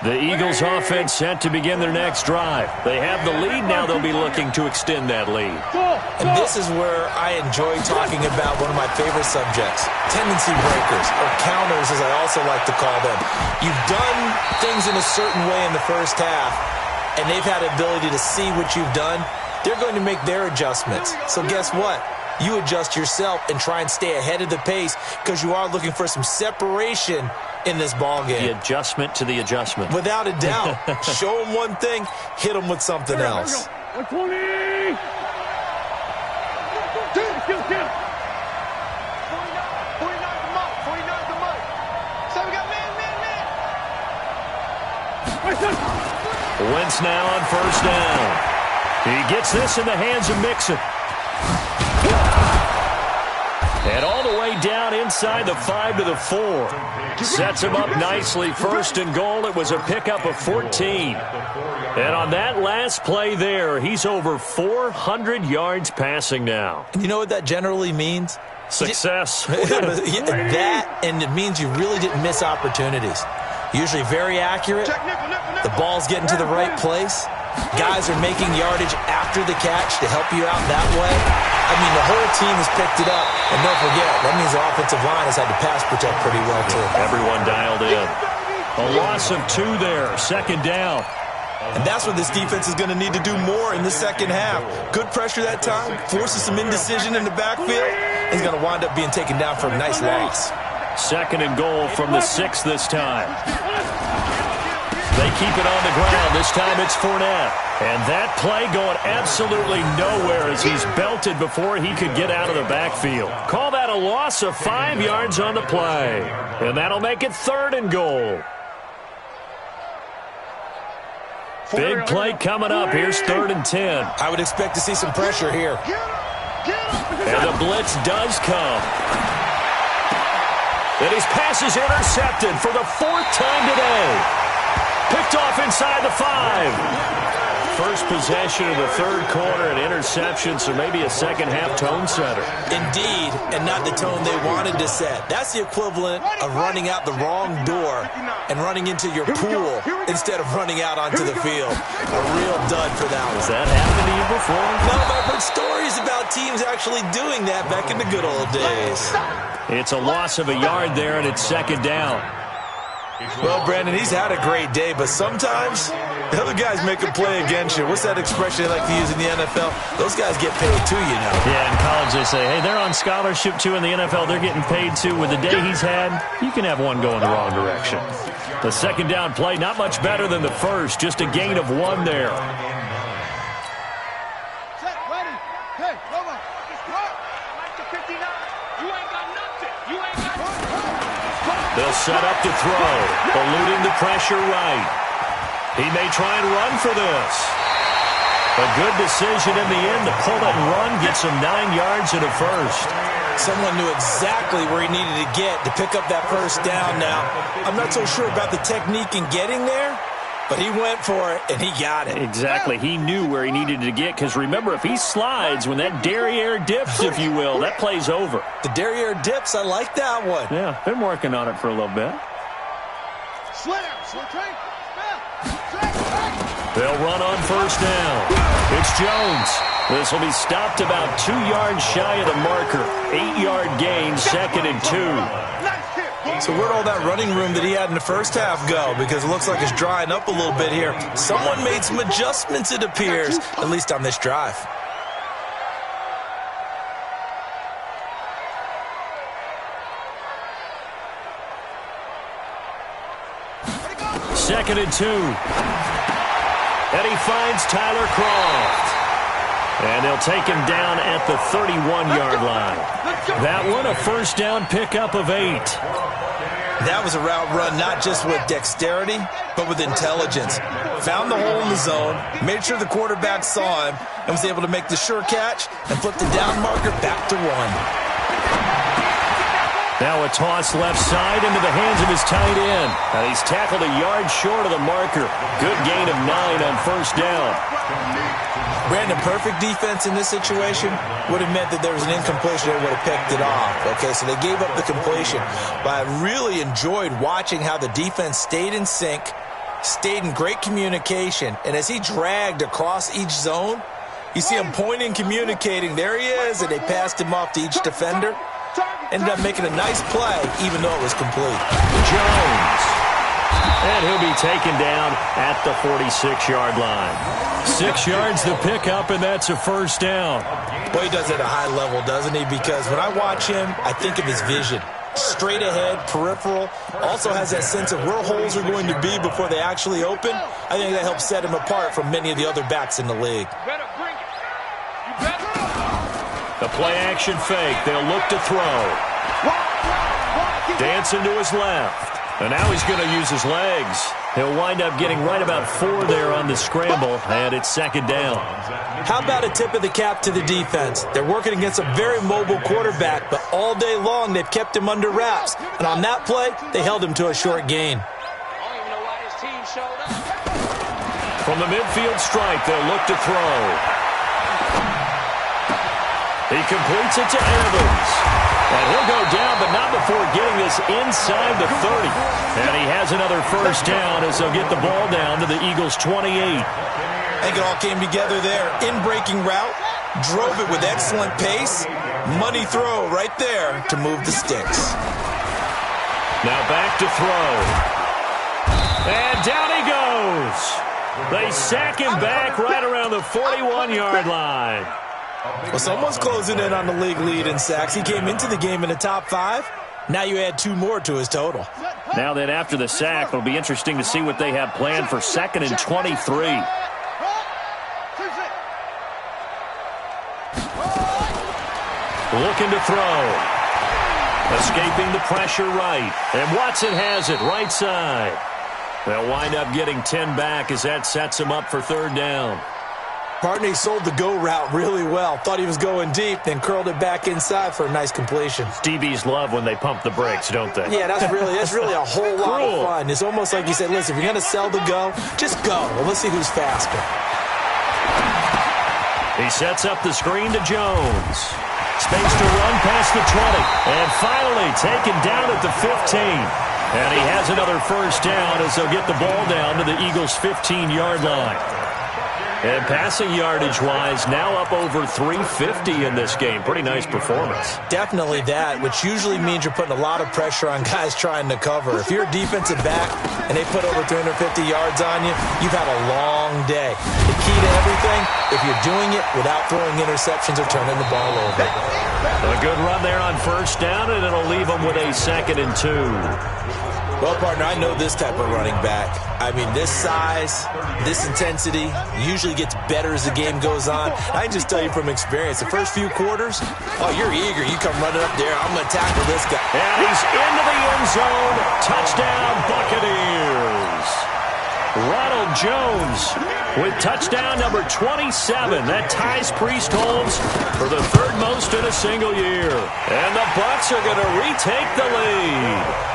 The Eagles offense set to begin their next drive. They have the lead. Now they'll be looking to extend that lead. And this is where I enjoy talking about one of my favorite subjects, tendency breakers, or counters as I also like to call them. You've done things in a certain way in the first half, and they've had the ability to see what you've done. They're going to make their adjustments. So guess what? You adjust yourself and try and stay ahead of the pace because you are looking for some separation in this ball game. The adjustment to the adjustment. Without a doubt. Show them one thing, hit them with something else. 120! Wentz now on first down. He gets this in the hands of Mixon. And all the way down inside the 5 to the 4. Sets him up nicely. First and goal. It was a pickup of 14. And on that last play there, he's over 400 yards passing now. And you know what that generally means? Success. That, and it means you really didn't miss opportunities. Usually very accurate. The ball's getting to the right place. Guys are making yardage after the catch to help you out that way. I mean, the whole team has picked it up. And don't forget, that means the offensive line has had to pass protect pretty well, too. Everyone dialed in. A loss of 2 there. Second down. And that's what this defense is going to need to do more in the second half. Good pressure that time. Forces some indecision in the backfield. He's going to wind up being taken down for a nice loss. Second and goal from the 6 this time. They keep it on the ground. This time it's Fournette. And that play going absolutely nowhere as he's belted before he could get out of the backfield. Call that a loss of 5 yards on the play. And that'll make it third and goal. Big play coming up. Here's 3rd and 10. I would expect to see some pressure here. And the blitz does come. And his pass is intercepted for the 4th time today. Picked off inside the 5. First possession of the third quarter, an interception, so maybe a second-half tone setter. Indeed, and not the tone they wanted to set. That's the equivalent of running out the wrong door and running into your pool instead of running out onto the field. A real dud for that one. Has that happened to you before? No, I've heard stories about teams actually doing that back in the good old days. It's a loss of a yard there, and it's second down. Well, Brandon, he's had a great day, but sometimes the other guys make a play against you. What's that expression they like to use in the NFL? Those guys get paid too, you know. Yeah, in college they say, hey, they're on scholarship too. In the NFL, they're getting paid too. With the day he's had, you can have one go in the wrong direction. The second down play, not much better than the first. Just a gain of 1 there. They'll set up to throw, eluding the pressure right. He may try and run for this. A good decision in the end to pull it and run, gets him 9 yards and a first. Someone knew exactly where he needed to get to pick up that first down now. I'm not so sure about the technique in getting there, but he went for it, and he got it. Exactly. He knew where he needed to get, because remember, if he slides, when that derriere dips, if you will, that play's over. The derriere dips, I like that one. Yeah, been working on it for a little bit. They'll run on first down. It's Jones. This will be stopped about 2 yards shy of the marker. 8-yard gain, 2nd and 2. So where'd all that running room that he had in the first half go? Because it looks like it's drying up a little bit here. Someone made some adjustments, it appears, at least on this drive. Second and 2. And he finds Tyler Croft. And they'll take him down at the 31-yard line. That one, a first down pickup of 8. That was a route run not just with dexterity, but with intelligence. Found the hole in the zone, made sure the quarterback saw him, and was able to make the sure catch and flip the down marker back to 1. Now a toss left side into the hands of his tight end. And he's tackled a yard short of the marker. Good gain of 9 on first down. Brandon, perfect defense in this situation would have meant that there was an incompletion and would have picked it off. Okay, so they gave up the completion. But I really enjoyed watching how the defense stayed in sync, stayed in great communication, and as he dragged across each zone, you see him pointing, communicating. There he is, and they passed him off to each defender. Ended up making a nice play, even though it was complete. Jones. And he'll be taken down at the 46-yard line. 6 yards to pick up, and that's a first down. Boy, he does it at a high level, doesn't he? Because when I watch him, I think of his vision. Straight ahead, peripheral. Also has that sense of where holes are going to be before they actually open. I think that helps set him apart from many of the other backs in the league. The play-action fake. They'll look to throw. Dancing to his left. And now he's going to use his legs. He'll wind up getting right about 4 there on the scramble, and it's second down. How about a tip of the cap to the defense? They're working against a very mobile quarterback, but all day long they've kept him under wraps. And on that play, they held him to a short gain. From the midfield stripe, they'll look to throw. He completes it to Evans. And he'll go down, but not before getting this inside the 30. And he has another first down as they'll get the ball down to the Eagles' 28. I think it all came together there. In-breaking route, drove it with excellent pace. Money throw right there to move the sticks. Now back to throw. And down he goes. They sack him back right around the 41-yard line. Well, someone's closing in on the league lead in sacks. He came into the game in the top 5. Now you add 2 more to his total. Now that after the sack, it'll be interesting to see what they have planned for 2nd and 23. Looking to throw. Escaping the pressure right. And Watson has it right side. They'll wind up getting 10 back as that sets him up for 3rd down. Partner, he sold the go route really well. Thought he was going deep, then curled it back inside for a nice completion. DBs love when they pump the brakes, don't they? Yeah, that's really a whole lot of fun. It's almost like you said, listen, if you're going to sell the go, just go. Well, let's see who's faster. He sets up the screen to Jones. Space to run past the 20. And finally taken down at the 15. And he has another first down as they'll get the ball down to the Eagles' 15-yard line. And passing yardage-wise, now up over 350 in this game. Pretty nice performance. Definitely that, which usually means you're putting a lot of pressure on guys trying to cover. If you're a defensive back and they put over 350 yards on you, you've had a long day. The key to everything, if you're doing it without throwing interceptions or turning the ball over. A good run there on first down, and it'll leave them with a 2nd and 2. Well, partner, I know this type of running back. I mean, this size, this intensity usually gets better as the game goes on. I can just tell you from experience, the first few quarters, oh, you're eager. You come running up there. I'm going to tackle this guy. And he's into the end zone. Touchdown, Buccaneers. Ronald Jones with touchdown number 27. That ties Priest-Holmes for the 3rd most in a single year. And the Bucs are going to retake the lead.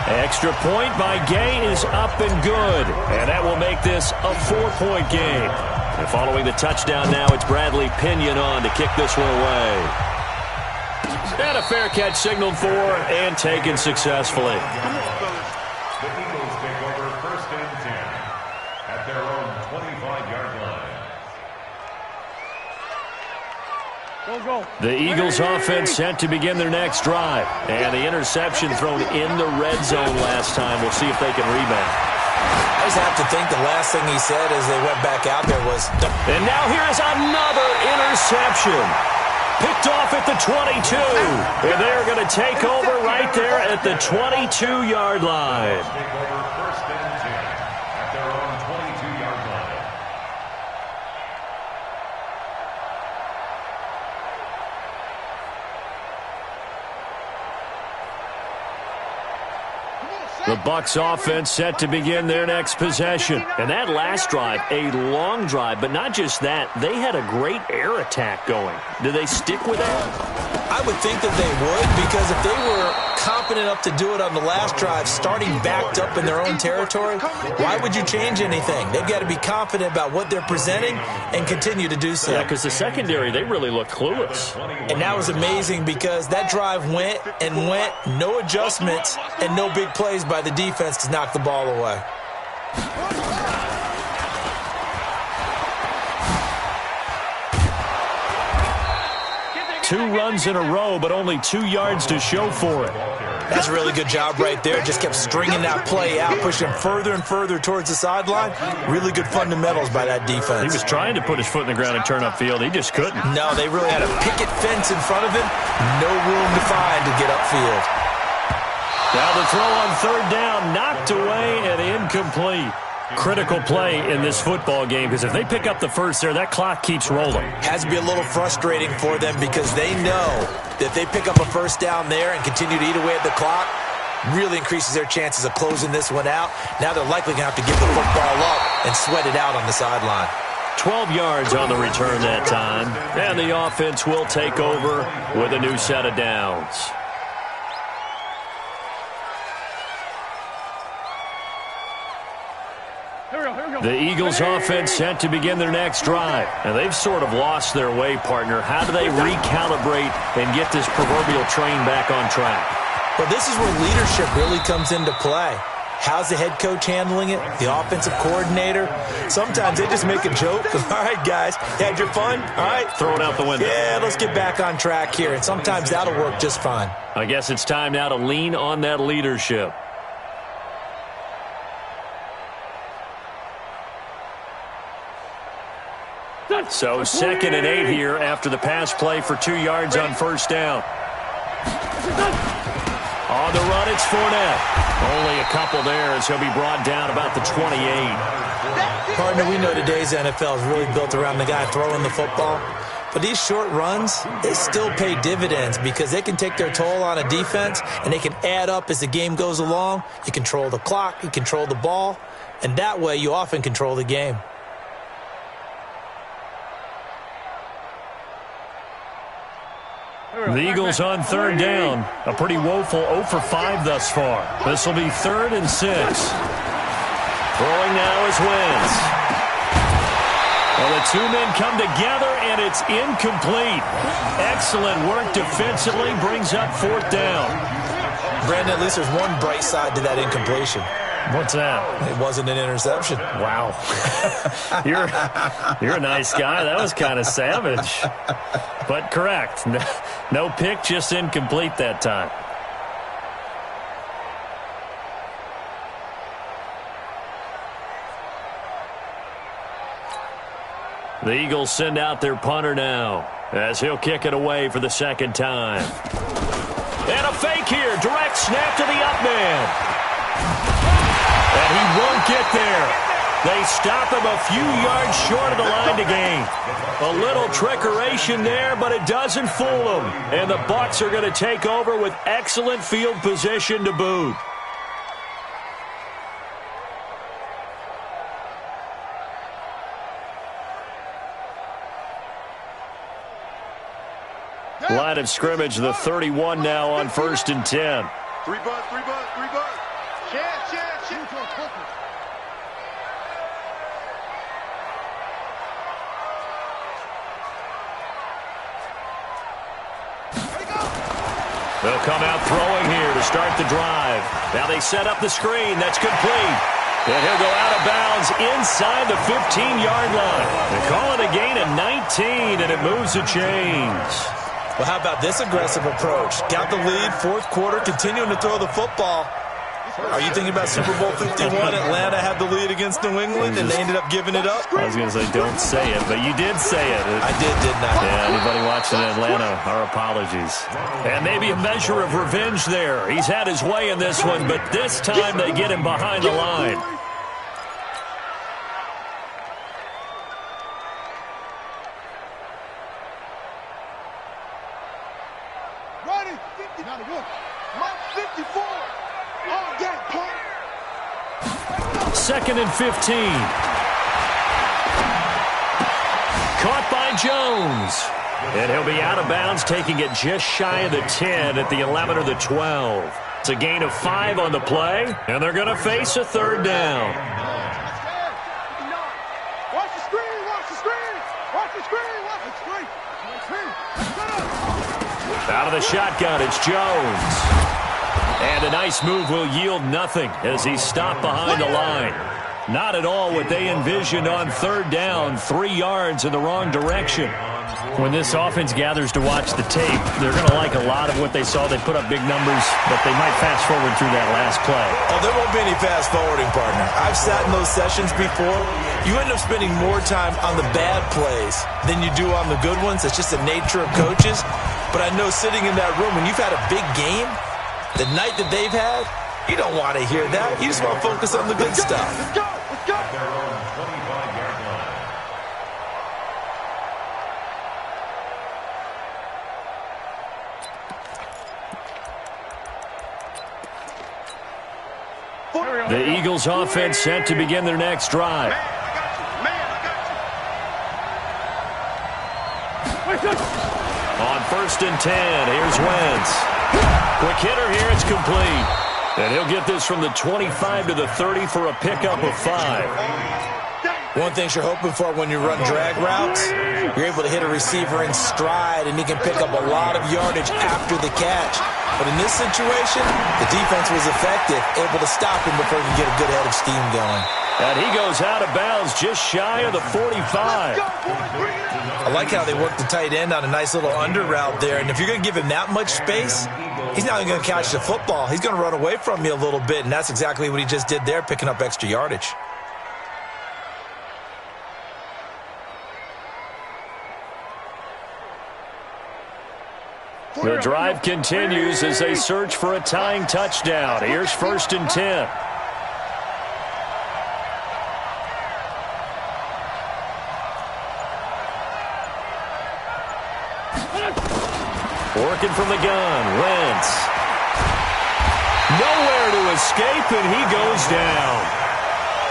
Extra point by Gay is up and good, and that will make this a 4-point game. And following the touchdown now, it's Bradley Pinion on to kick this one away. And a fair catch signaled for and taken successfully. The Eagles take over 1st and 10 at their own 25-yard line. The Eagles offense set to begin their next drive. And the interception thrown in the red zone last time. We'll see if they can rebound. I just have to think the last thing he said as they went back out there was... And now here is another interception. Picked off at the 22. And they're going to take over right there at the 22-yard line. Take over 1st and 10 at their own 22-yard line. The Bucs offense set to begin their next possession. And that last drive, a long drive, but not just that. They had a great air attack going. Do they stick with that? I would think that they would, because if they were confident enough to do it on the last drive, starting backed up in their own territory, why would you change anything? They've got to be confident about what they're presenting and continue to do so. Yeah, because the secondary, they really looked clueless. And that was amazing because that drive went and went, no adjustments and no big plays by the defense to knock the ball away. Two runs in a row, but only 2 yards to show for it. That's a really good job right there. Just kept stringing that play out, pushing further and further towards the sideline. Really good fundamentals by that defense. He was trying to put his foot in the ground and turn upfield. He just couldn't. No, they really had a picket fence in front of him. No room to find to get upfield. Now the throw on third down, knocked away and incomplete. Critical play in this football game, because if they pick up the first there, that clock keeps rolling. Has to be a little frustrating for them because they know that if they pick up a first down there and continue to eat away at the clock, really increases their chances of closing this one out. Now they're likely going to have to give the football up and sweat it out on the sideline. 12 yards on the return that time, and the offense will take over with a new set of downs. The Eagles offense set to begin their next drive. And they've sort of lost their way, partner. How do they recalibrate and get this proverbial train back on track? Well, this is where leadership really comes into play. How's the head coach handling it? The offensive coordinator? Sometimes they just make a joke. All right, guys, had your fun? All right. Throw it out the window. Yeah, let's get back on track here. And sometimes that'll work just fine. I guess it's time now to lean on that leadership. So 2nd and 8 here after the pass play for 2 yards on first down. On the run, it's Fournette. Only a couple there as he'll be brought down about the 28. Partner, we know today's NFL is really built around the guy throwing the football. But these short runs, they still pay dividends because they can take their toll on a defense and they can add up as the game goes along. You control the clock, you control the ball, and that way you often control the game. The Eagles on third down. A pretty woeful 0 for 5 thus far. This will be 3rd and 6. Throwing now is Wentz. Well, the two men come together, and it's incomplete. Excellent work defensively, brings up 4th down. Brandon, at least there's one bright side to that incompletion. What's that? It wasn't an interception. Wow. You're a nice guy. That was kind of savage. But correct. No pick, just incomplete that time. The Eagles send out their punter now as he'll kick it away for the 2nd time. And a fake here. Direct snap to the up man. And he won't get there. They stop him a few yards short of the line to gain. A little trickeration there, but it doesn't fool them. And the Bucs are going to take over with excellent field position to boot. Line of scrimmage, the 31 now on 1st and 10. 3 bucks, 3 bucks, 3 bucks. They'll come out throwing here to start the drive. Now they set up the screen. That's complete. And he'll go out of bounds inside the 15-yard line. They call it a gain of 19, and it moves the chains. Well, how about this aggressive approach? Got the lead, 4th quarter, continuing to throw the football. Are you thinking about Super Bowl 51? Atlanta had the lead against New England, and they ended up giving it up? I was going to say, don't say it, but you did say it. I did, didn't I? Yeah, anybody watching Atlanta, our apologies. And maybe a measure of revenge there. He's had his way in this one, but this time they get him behind the line. Ready? 54. 2nd and 15. Caught by Jones. And he'll be out of bounds, taking it just shy of the 10 at the 11 or the 12. It's a gain of 5 on the play, and they're going to face a 3rd down. Watch the screen, watch the screen, watch the screen, watch the screen. Out of the shotgun, it's Jones. And a nice move will yield nothing as he's stopped behind the line. Not at all what they envisioned on third down, 3 yards in the wrong direction. When this offense gathers to watch the tape, they're going to like a lot of what they saw. They put up big numbers, but they might fast forward through that last play. Oh, there won't be any fast forwarding, partner. I've sat in those sessions before. You end up spending more time on the bad plays than you do on the good ones. It's just the nature of coaches. But I know sitting in that room, when you've had a big game, the night that they've had, you don't want to hear that. You just want to focus on the good stuff. Let's go. Let's go. At their own 25-yard line. The Eagles offense set to begin their next drive. On 1st and 10, here's Wentz. Quick hitter here, it's complete. And he'll get this from the 25 to the 30 for a pickup of 5. One thing you're hoping for when you run drag routes, you're able to hit a receiver in stride, and he can pick up a lot of yardage after the catch. But in this situation, the defense was effective, able to stop him before he can get a good head of steam going. And he goes out of bounds just shy of the 45. I like how they work the tight end on a nice little under route there. And if you're going to give him that much space, he's not even going to catch the football. He's going to run away from you a little bit, and that's exactly what he just did there, picking up extra yardage. The drive continues as they search for a tying touchdown. Here's 1st and 10. Working from the gun, Wentz. Nowhere to escape, and he goes down.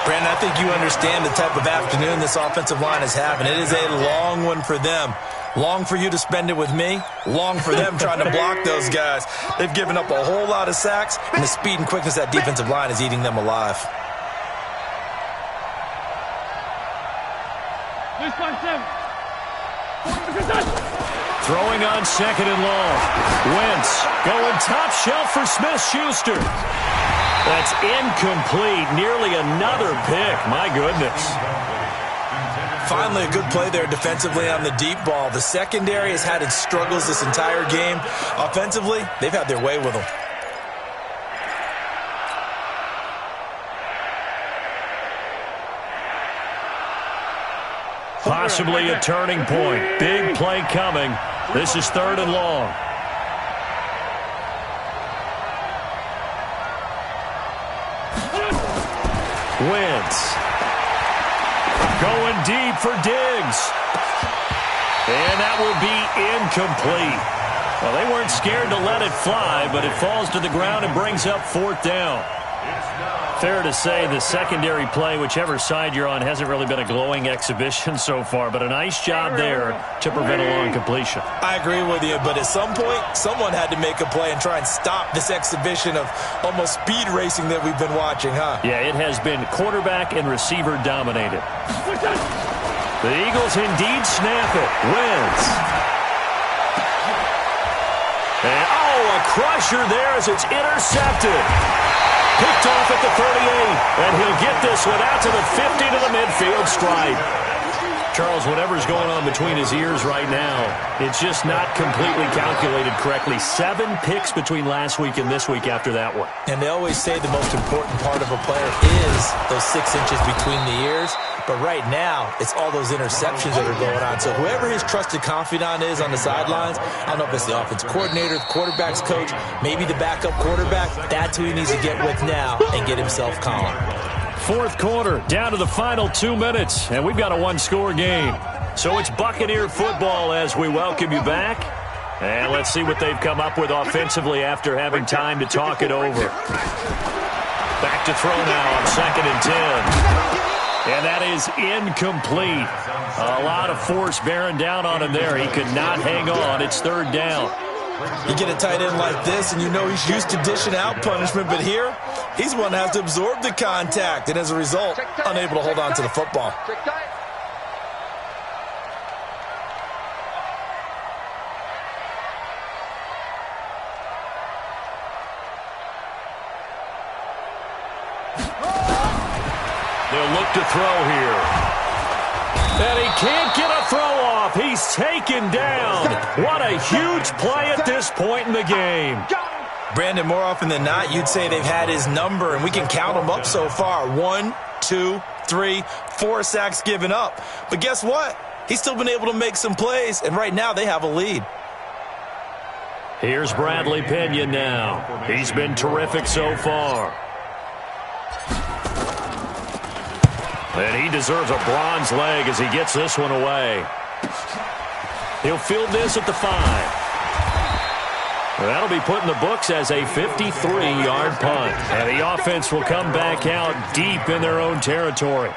Brandon, I think you understand the type of afternoon this offensive line is having. It is a long one for them. Long for you to spend it with me. Long for them trying to block those guys. They've given up a whole lot of sacks, and the speed and quickness of that defensive line is eating them alive. Throwing on 2nd and long. Wentz going top shelf for Smith-Schuster. That's incomplete. Nearly another pick. My goodness. Finally, a good play there defensively on the deep ball. The secondary has had its struggles this entire game. Offensively, they've had their way with them. Possibly a turning point. Big play coming. This is 3rd and long. Wentz. Going deep for Diggs. And that will be incomplete. Well, they weren't scared to let it fly, but it falls to the ground and brings up 4th down. Fair to say the secondary play, whichever side you're on, hasn't really been a glowing exhibition so far, but a nice job there to prevent a long completion. I agree with you, but at some point, someone had to make a play and try and stop this exhibition of almost speed racing that we've been watching, huh? Yeah, it has been quarterback and receiver dominated. The Eagles indeed snap it. Wentz. And, a crusher there as it's intercepted. Picked off at the 38, and he'll get this one out to the 50 to the midfield stripe. Charles, whatever's going on between his ears right now, it's just not completely calculated correctly. 7 picks between last week and this week after that one. And they always say the most important part of a player is those 6 inches between the ears. But right now, it's all those interceptions that are going on. So whoever his trusted confidant is on the sidelines, I don't know if it's the offense coordinator, the quarterback's coach, maybe the backup quarterback, that's who he needs to get with now and get himself calm. 4th quarter, down to the final 2 minutes, and we've got a 1-score game. So it's Buccaneer football as we welcome you back. And let's see what they've come up with offensively after having time to talk it over. Back to throw now on 2nd and 10. And that is incomplete. A lot of force bearing down on him there. He could not hang on. It's 3rd down. You get a tight end like this, and you know he's used to dishing out punishment, but here, he's one that has to absorb the contact, and as a result, unable to hold on to the football. They'll to throw here. And he can't get a throw off. He's taken down. What a huge play at this point in the game. Brandon, more often than not, you'd say they've had his number, and we can count them up so far. 1, 2, 3, 4 sacks given up. But guess what? He's still been able to make some plays, and right now they have a lead. Here's Bradley Pinion now. He's been terrific so far. And he deserves a bronze leg as he gets this one away. He'll field this at the 5. That'll be put in the books as a 53-yard punt. And the offense will come back out deep in their own territory.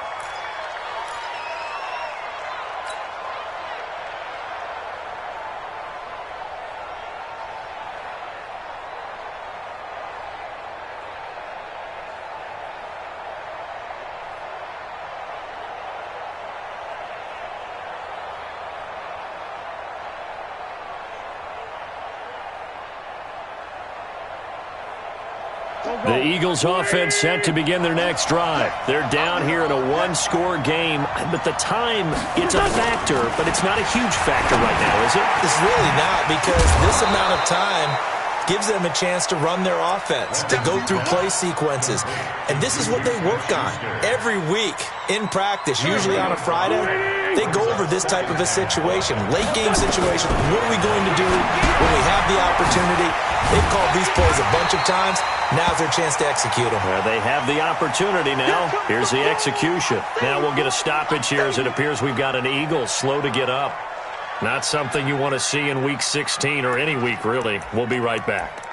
The Eagles offense set to begin their next drive. They're down here in a one-score game, but the time, it's a factor, but it's not a huge factor right now, is it? It's really not, because this amount of time gives them a chance to run their offense, to go through play sequences. And this is what they work on every week in practice, usually on a Friday. They go over this type of a situation, late-game situation. What are we going to do when we have the opportunity? They've called these plays a bunch of times. Now's their chance to execute them. Well, they have the opportunity now. Here's the execution. Now we'll get a stoppage here as it appears we've got an Eagle slow to get up. Not something you want to see in Week 16 or any week, really. We'll be right back.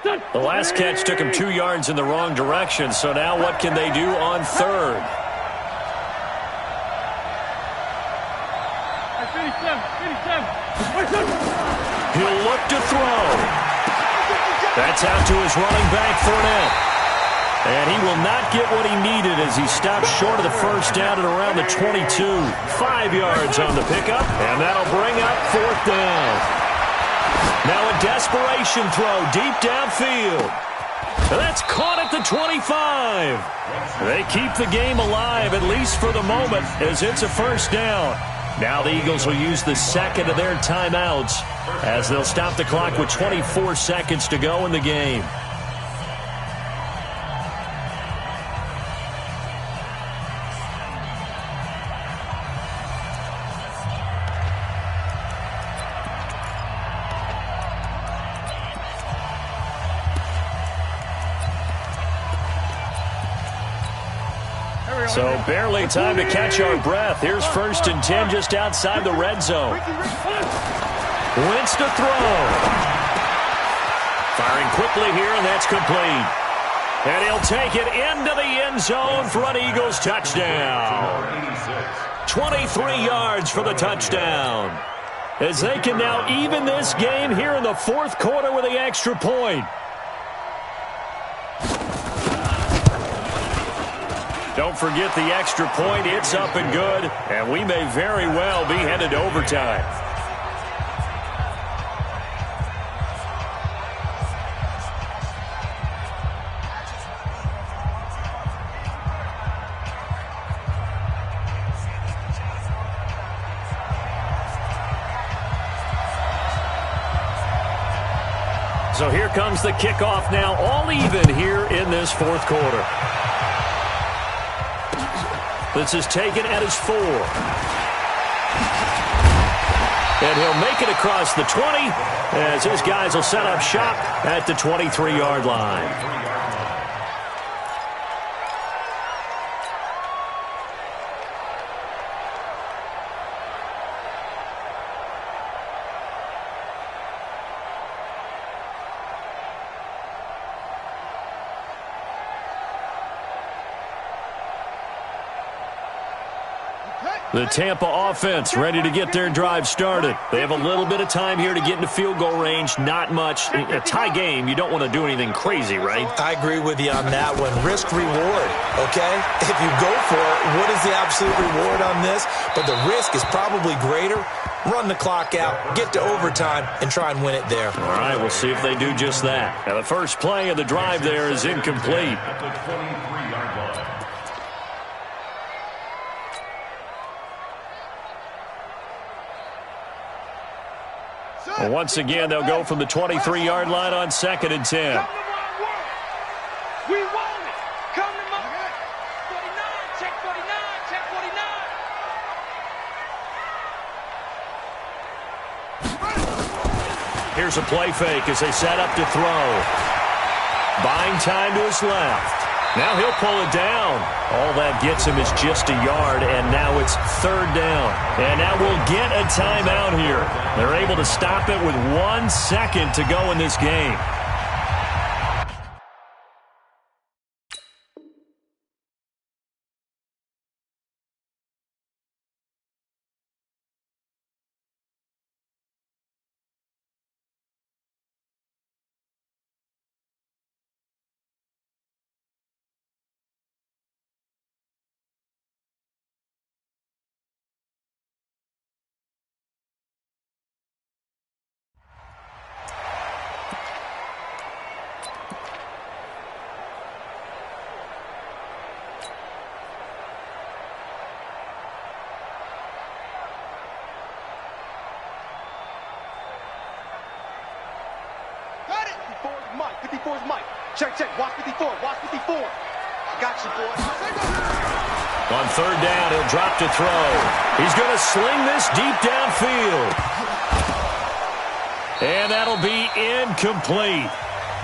The last catch took him 2 yards in the wrong direction, so now what can they do on third? He'll look to throw. That's out to his running back, Fournette. And he will not get what he needed as he stopped short of the first down at around the 22. 5 yards on the pickup, and that'll bring up 4th down. Now a desperation throw deep downfield. And that's caught at the 25. They keep the game alive, at least for the moment, as it's a first down. Now the Eagles will use the second of their timeouts as they'll stop the clock with 24 seconds to go in the game. So barely time to catch our breath. Here's 1st and 10 just outside the red zone. Wentz to throw. Firing quickly here, and that's complete. And he'll take it into the end zone for an Eagles touchdown. 23 yards for the touchdown. As they can now even this game here in the 4th quarter with the extra point. Don't forget the extra point. It's up and good, and we may very well be headed to overtime. So here comes the kickoff now, all even here in this 4th quarter. This is taken at his 4. And he'll make it across the 20 as his guys will set up shop at the 23-yard line. The Tampa offense ready to get their drive started. They have a little bit of time here to get into field goal range. Not much. A tie game, you don't want to do anything crazy, right? I agree with you on that one. Risk reward, okay? If you go for it, what is the absolute reward on this? But the risk is probably greater run the clock out, get to overtime, and try and win it there. All right, we'll see if they do just that. Now, the first play of the drive there is incomplete. At the 23-yard line. Well, once again, they'll go from the 23-yard line on 2nd and 10. We want it. Come to my 49. Check 49. Check 49. Here's a play fake as they set up to throw. Buying time to his left. Now he'll pull it down. All that gets him is just a yard, and now it's 3rd down. And now we'll get a timeout here. They're able to stop it with 1 second to go in this game. Mike. 54 is Mike. Check, check. Watch 54. Watch 54. Got you, boy. On 3rd down, he'll drop to throw. He's going to sling this deep downfield. And that'll be incomplete.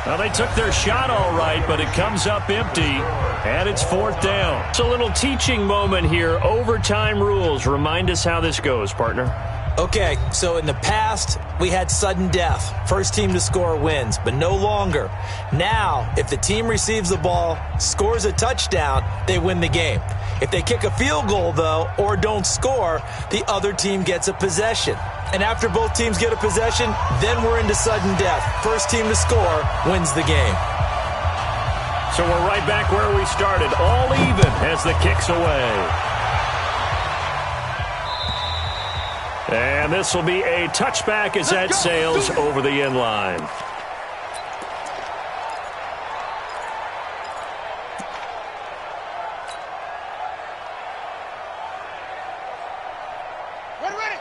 Well, they took their shot all right, but it comes up empty, and it's 4th down. It's a little teaching moment here. Overtime rules. Remind us how this goes, partner. Okay, so in the past, we had sudden death. First team to score wins, but no longer. Now, if the team receives the ball, scores a touchdown, they win the game. If they kick a field goal, though, or don't score, the other team gets a possession. And after both teams get a possession, then we're into sudden death. First team to score wins the game. So we're right back where we started, all even as the kick's away. And this will be a touchback as that sails over the end line.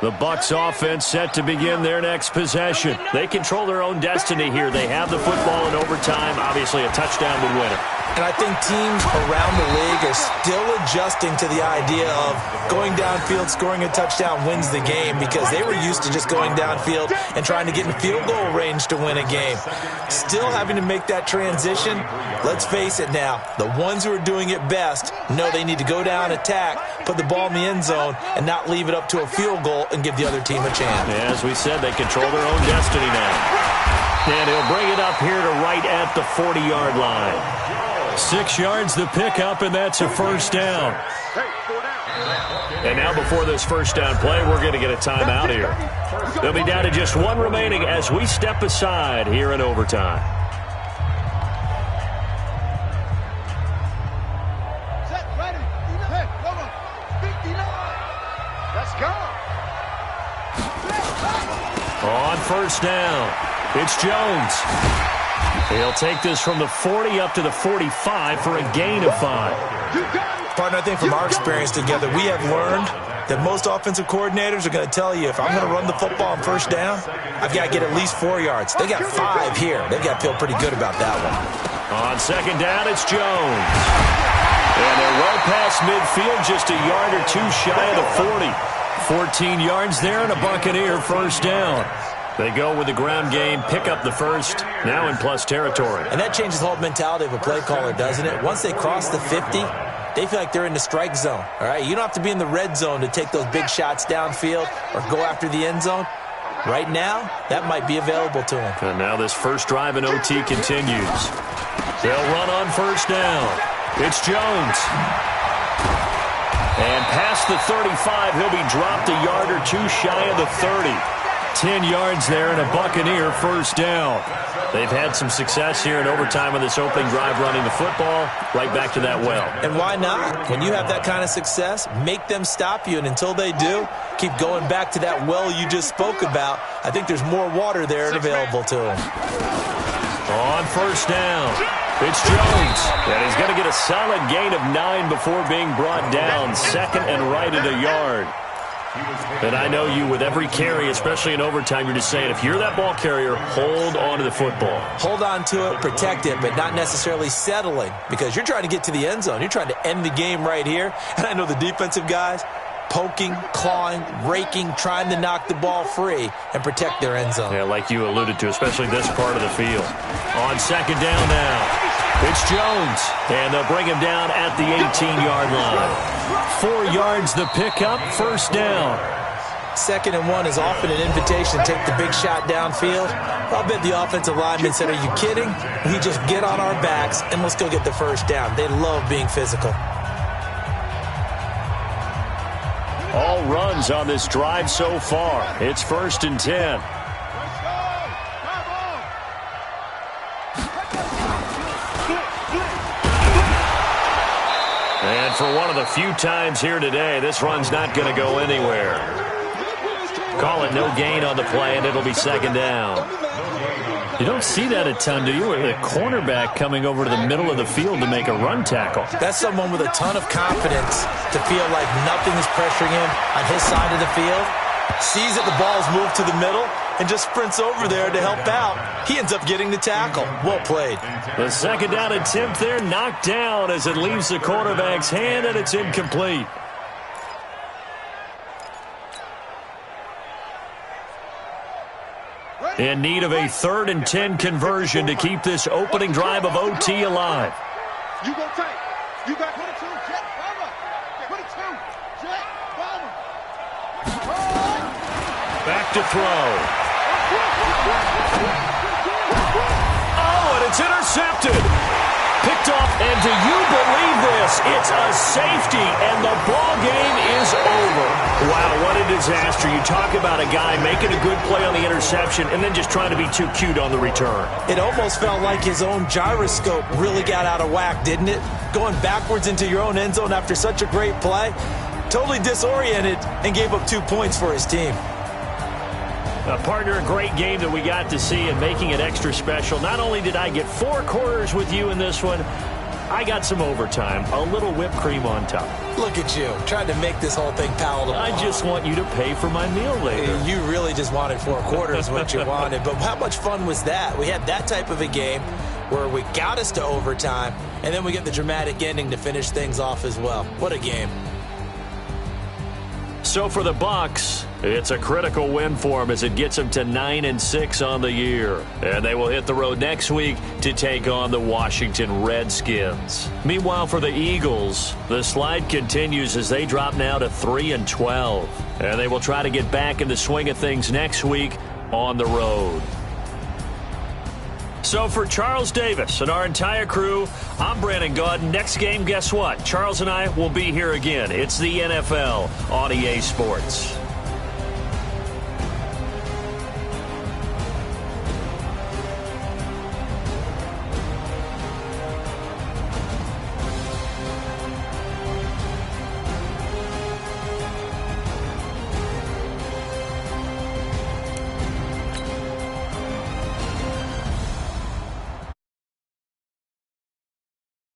The Bucs offense set to begin their next possession. They control their own destiny here. They have the football in overtime. Obviously, a touchdown would win it. And I think teams around the league are still adjusting to the idea of going downfield, scoring a touchdown wins the game, because they were used to just going downfield and trying to get in field goal range to win a game. Still having to make that transition. Let's face it now, the ones who are doing it best know they need to go down, attack, put the ball in the end zone, and not leave it up to a field goal and give the other team a chance. Yeah, as we said, they control their own destiny now. And he'll bring it up here to right at the 40-yard line. 6 yards the pickup, and that's a first down. And now before this first down play, we're going to get a timeout here. They'll be down to just one remaining as we step aside here in overtime. Set, ready. Hey, come on. 59. Let's go. On first down, it's Jones. He'll take this from the 40 up to the 45 for a gain of 5. Partner, I think from our experience together, we have learned that most offensive coordinators are going to tell you, if I'm going to run the football on first down, I've got to get at least 4 yards. They got 5 here. They've got to feel pretty good about that one. On second down, it's Jones. And they're well past midfield, just a yard or two shy of the 40. 14 yards there and a Buccaneer first down. They go with the ground game, pick up the first, now in plus territory. And that changes the whole mentality of a play caller, doesn't it? Once they cross the 50, they feel like they're in the strike zone. All right, you don't have to be in the red zone to take those big shots downfield or go after the end zone. Right now, that might be available to them. And now this first drive in OT continues. They'll run on first down. It's Jones. And past the 35, he'll be dropped a yard or two shy of the 30. 10 yards there and a Buccaneer first down. They've had some success here in overtime on this opening drive running the football. Right back to that well. And why not? When you have that kind of success, make them stop you. And until they do, keep going back to that well you just spoke about. I think there's more water there and available to them. On first down, it's Jones. And he's going to get a solid gain of 9 before being brought down. Second and right at a yard. And I know you, with every carry, especially in overtime, you're just saying, if you're that ball carrier, hold on to the football. Hold on to it, protect it, but not necessarily settling, because you're trying to get to the end zone. You're trying to end the game right here. And I know the defensive guys, poking, clawing, raking, trying to knock the ball free and protect their end zone. Yeah, like you alluded to, especially this part of the field. On second down now, it's Jones. And they'll bring him down at the 18-yard line. 4 yards the pickup, first down. 2nd and 1 is often an invitation to take the big shot downfield. I'll bet the offensive lineman said, are you kidding? We just get on our backs and let's go get the first down. They love being physical. All runs on this drive so far. It's 1st and 10. And for one of the few times here today, this run's not going to go anywhere. Call it no gain on the play, and it'll be 2nd down. You don't see that a ton, do you? The cornerback coming over to the middle of the field to make a run tackle. That's someone with a ton of confidence to feel like nothing is pressuring him on his side of the field. Sees that the ball's moved to the middle and just sprints over there to help out. He ends up getting the tackle. Well played. The 2nd down attempt there knocked down as it leaves the quarterback's hand, and it's incomplete. In need of a 3rd and 10 conversion to keep this opening drive of OT alive. You go tight. You got 22, Jet, bomber. 22, Jet, bomber. Back to throw. Oh, and it's intercepted. Picked off, and do you believe this? It's a safety, and the ball game is over. Wow, what a disaster. You talk about a guy making a good play on the interception and then just trying to be too cute on the return. It almost felt like his own gyroscope really got out of whack, didn't it? Going backwards into your own end zone after such a great play. Totally disoriented and gave up 2 points for his team. Partner, a great game that we got to see and making it extra special. Not only did I get 4 quarters with you in this one, I got some overtime, a little whipped cream on top. Look at you, trying to make this whole thing palatable. I just want you to pay for my meal later. You really just wanted 4 quarters, what you wanted. But how much fun was that? We had that type of a game where we got us to overtime, and then we get the dramatic ending to finish things off as well. What a game. So for the Bucs, it's a critical win for them as it gets them to 9-6 on the year. And they will hit the road next week to take on the Washington Redskins. Meanwhile, for the Eagles, the slide continues as they drop now to 3-12. And they will try to get back in the swing of things next week on the road. So for Charles Davis and our entire crew, I'm Brandon Gaudin. Next game, guess what? Charles and I will be here again. It's the NFL on EA Sports.